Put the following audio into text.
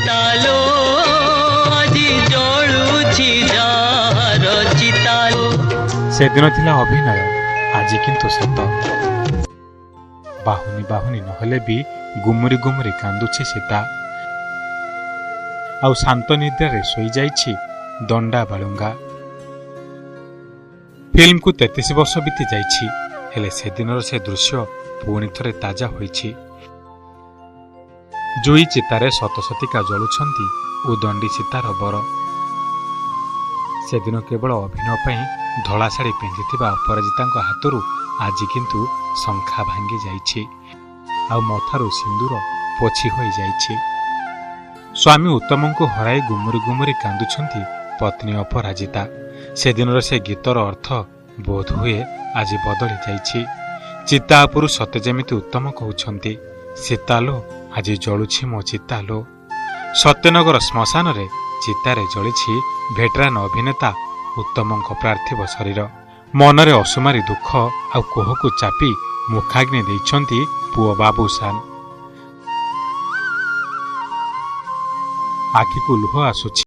ଚିତାଲୋ ଆଜି ଜଳୁଛି ଯାହାର ଚିତାଲୋ। ସେଦିନ ଥିଲା ଅଭିନୟ, ଆଜି କିନ୍ତୁ ସତ। ବାହୁନି ବାହୁନି ନହେଲେ ବି ଗୁମୁରି ଗୁମୁରି କାନ୍ଦୁଛି ସୀତା। ଆଉ ଶାନ୍ତ ନିଦ୍ରାରେ ଶୋଇଯାଇଛି ଦଣ୍ଡା ବାଳୁଙ୍ଗା। ଫିଲ୍ମକୁ 33 ବର୍ଷ ବିତି ଯାଇଛି, ହେଲେ ସେଦିନର ସେ ଦୃଶ୍ୟ ପୁଣି ଥରେ ତାଜା ହୋଇଛି। ଜୁଇ ଚିତାରେ ଶତଶତିକା ଜଳୁଛନ୍ତି ଉଦଣ୍ଡି ସୀତାର ବର। ସେଦିନ କେବଳ ଅଭିନୟ ପାଇଁ ଧଳା ଶାଢ଼ୀ ପିନ୍ଧିଥିବା ଅପରାଜିତାଙ୍କ ହାତରୁ ଆଜି କିନ୍ତୁ ଶଙ୍ଖା ଭାଙ୍ଗି ଯାଇଛି, ଆଉ ମଥାରୁ ସିନ୍ଦୁର ପୋଛି ହୋଇଯାଇଛି। ସ୍ୱାମୀ ଉତ୍ତମଙ୍କୁ ହରାଇ ଗୁମୁରି ଗୁମୁରି କାନ୍ଦୁଛନ୍ତି ପତ୍ନୀ ଅପରାଜିତା। ସେଦିନର ସେ ଗୀତର ଅର୍ଥ ବୋଧହୁଏ ଆଜି ବଦଳି ଯାଇଛି। ଚିତା ଉପରୁ ସତେ ଯେମିତି ଉତ୍ତମ କହୁଛନ୍ତି, ସୀତାଲୋ ଆଜି ଜଳୁଛି ମୋ ଚିତାଲୋ। ସତ୍ୟନଗର ଶ୍ମଶାନରେ ଚିତାରେ ଜଳିଛି ଭେଟରାନ ଅଭିନେତା ଉତ୍ତମଙ୍କ ପାର୍ଥିବ ଶରୀର। ମନରେ ଅସୁମାରୀ ଦୁଃଖ ଆଉ କୋହକୁ ଚାପି ମୁଖାଗ୍ନି ଦେଇଛନ୍ତି ପୁଅ ବାବୁସାନ। ଆଖିକୁ ଲୁହ ଆସୁଛି।